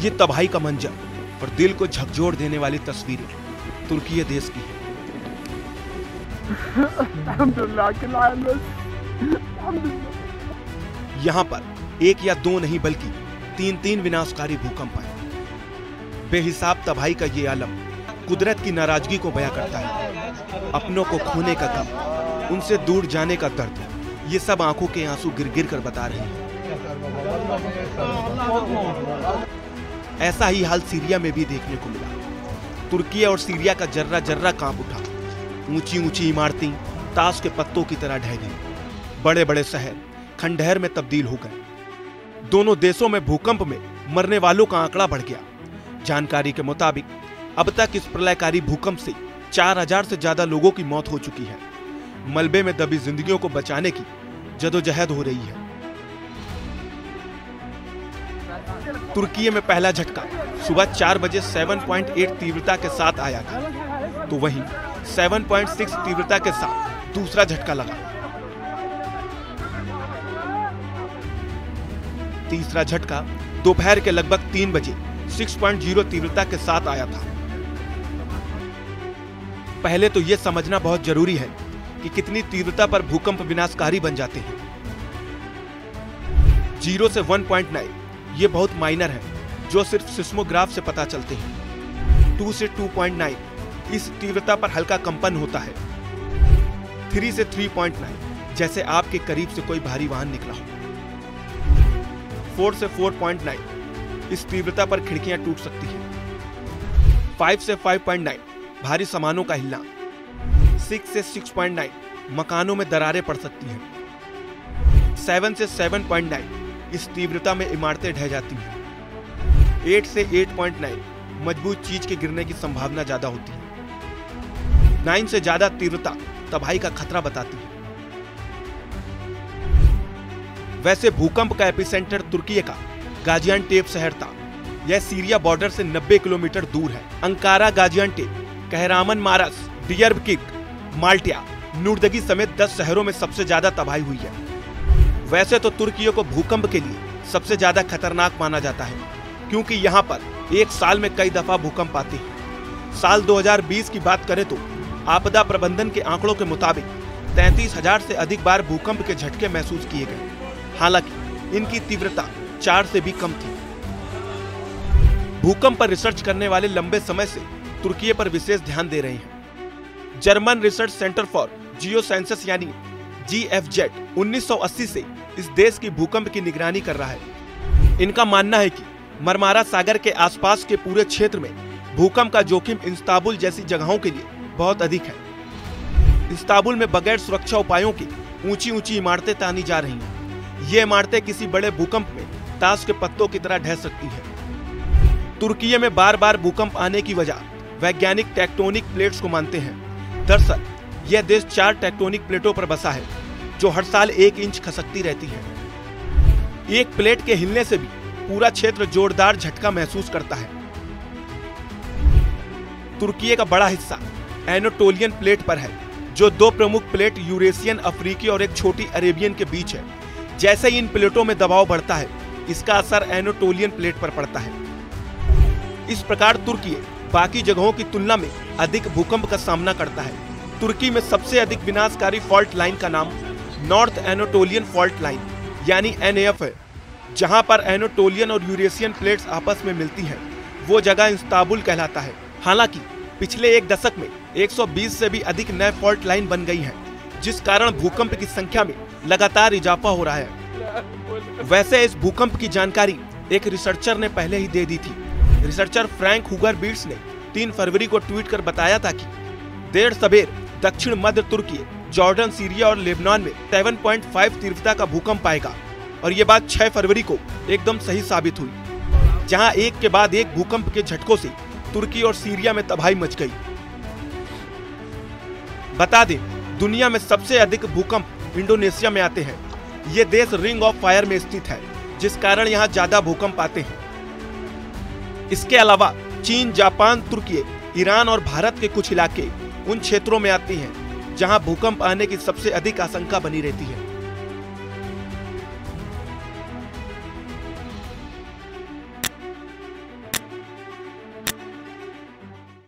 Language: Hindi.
ये तबाही का मंजर और दिल को झकझोर देने वाली तस्वीरें तुर्की देश की है। यहाँ पर एक या दो नहीं बल्कि तीन विनाशकारी भूकंप आए। बेहिसाब तबाही का ये आलम कुदरत की नाराजगी को बयां करता है। अपनों को खोने का गम, उनसे दूर जाने का दर्द, ये सब आंखों के आंसू गिर कर बता रहे हैं। ऐसा ही हाल सीरिया में भी देखने को मिला। तुर्की और सीरिया का जर्रा जर्रा कांप उठा। ऊंची इमारतें ताश के पत्तों की तरह ढह गई। बड़े बड़े शहर खंडहर में तब्दील हो गए। दोनों देशों में भूकंप में मरने वालों का आंकड़ा बढ़ गया। जानकारी के मुताबिक अब तक इस प्रलयकारी भूकंप से 4000 से ज्यादा लोगों की मौत हो चुकी है। मलबे में दबी जिंदगियों को बचाने की जदोजहद हो रही है। तुर्की में पहला झटका सुबह 4 बजे 7.8 तीव्रता के साथ आया था, तो वहीं 7.6 तीव्रता के साथ दूसरा झटका लगा। तीसरा झटका दोपहर के लगभग 3 बजे 6.0 तीव्रता के साथ आया था। पहले तो यह समझना बहुत जरूरी है कि कितनी तीव्रता पर भूकंप विनाशकारी बन जाते हैं। 0 से 1.9 ये बहुत माइनर है, जो सिर्फ सिस्मोग्राफ से पता चलते हैं। 2 से 2.9 इस तीव्रता पर हल्का कंपन होता है। 3 से 3.9 जैसे आपके करीब से कोई भारी वाहन निकला हो। 4 से 4.9 इस तीव्रता पर खिड़कियां टूट सकती हैं। 5 से 5.9 भारी सामानों का हिलना। 6 से 6.9 मकानों में दरारें पड़ सकती हैं। 7 से 7.9 इस तीव्रता में इमारतें ढह जाती हैं। 8 से 8.9 मजबूत चीज के गिरने की संभावना ज्यादा होती है। 9 से ज्यादा तीव्रता तबाही का खतरा बताती है। वैसे भूकंप का एपिसेंटर तुर्की का गाजियानटेप शहर था। यह सीरिया बॉर्डर से 90 किलोमीटर दूर है। अंकारा, गाजियानटेप, कहरामन मारास, डियरबकिर्क, माल्टिया, नूरदगी समेत 10 शहरों में सबसे ज्यादा तबाही हुई है। वैसे तो तुर्की को भूकंप के लिए सबसे ज्यादा खतरनाक माना जाता है, क्योंकि यहाँ पर एक साल में कई दफा भूकंप आते हैं। साल 2020 की बात करें तो आपदा प्रबंधन के आंकड़ों के मुताबिक 33,000 से अधिक बार भूकंप के झटके महसूस किए गए। हालांकि इनकी तीव्रता 4 से भी कम थी। भूकंप पर रिसर्च करने वाले लंबे समय से तुर्की पर विशेष ध्यान दे रहे हैं। जर्मन रिसर्च सेंटर फॉर जियोसाइंसेस यानी GFZ 1980 से इस देश की भूकंप की निगरानी कर रहा है। इनका मानना है कि मरमारा सागर के आसपास के पूरे क्षेत्र में भूकंप का जोखिम इस्तांबुल जैसी जगहों के लिए बहुत अधिक है। इस्तांबुल में बगैर सुरक्षा उपायों की ऊंची इमारतें तानी जा रही हैं। ये इमारतें किसी बड़े भूकंप में ताश के पत्तों की तरह ढह सकती हैं। तुर्की में बार बार भूकंप आने की वजह वैज्ञानिक टेक्टोनिक प्लेट्स को मानते हैं। दरअसल यह देश 4 टेक्टोनिक प्लेटों पर बसा है, जो हर साल 1 इंच खसकती रहती है। एक प्लेट के हिलने से भी पूरा क्षेत्र जोरदार झटका महसूस करता है। तुर्की का बड़ा हिस्सा एनाटोलियन प्लेट पर है, जो 2 प्रमुख प्लेट यूरेशियन, अफ्रीकी और एक छोटी अरेबियन के बीच है। जैसे ही इन प्लेटों में दबाव बढ़ता है, इसका असर एनाटोलियन प्लेट पर पड़ता है। इस प्रकार तुर्की बाकी जगहों की तुलना में अधिक भूकंप का सामना करता है। तुर्की में सबसे अधिक विनाशकारी फॉल्ट लाइन का नाम नॉर्थ एनाटोलियन फॉल्ट लाइन यानी NAF है। जहां पर एनाटोलियन और यूरेशियन प्लेट्स आपस में मिलती हैं, वो जगह इस्तांबुल कहलाता है। हालांकि पिछले 1 दशक में 120 से भी अधिक नए फॉल्ट लाइन बन गई हैं, जिस कारण भूकंप की संख्या में लगातार इजाफा हो रहा है। वैसे इस भूकंप की जानकारी एक रिसर्चर ने पहले ही दे दी थी। रिसर्चर फ्रैंक हुगर बीट्स ने 3 फरवरी को ट्वीट कर बताया था कि देर सबेर दक्षिण मध्य तुर्की, जॉर्डन, सीरिया और लेबनान में 7.5 तीव्रता का भूकंप आएगा। और ये बात 6 फरवरी को एकदम सही साबित हुई, जहां एक के बाद एक भूकंप के झटकों से तुर्की और सीरिया में तबाही मच गई। बता दें, दुनिया में सबसे अधिक भूकंप इंडोनेशिया में आते हैं। ये देश रिंग ऑफ फायर में स्थित है, जिस कारण यहाँ ज्यादा भूकंप आते हैं। इसके अलावा चीन, जापान, तुर्की, ईरान और भारत के कुछ इलाके उन क्षेत्रों में आती हैं जहां भूकंप आने की सबसे अधिक आशंका बनी रहती है।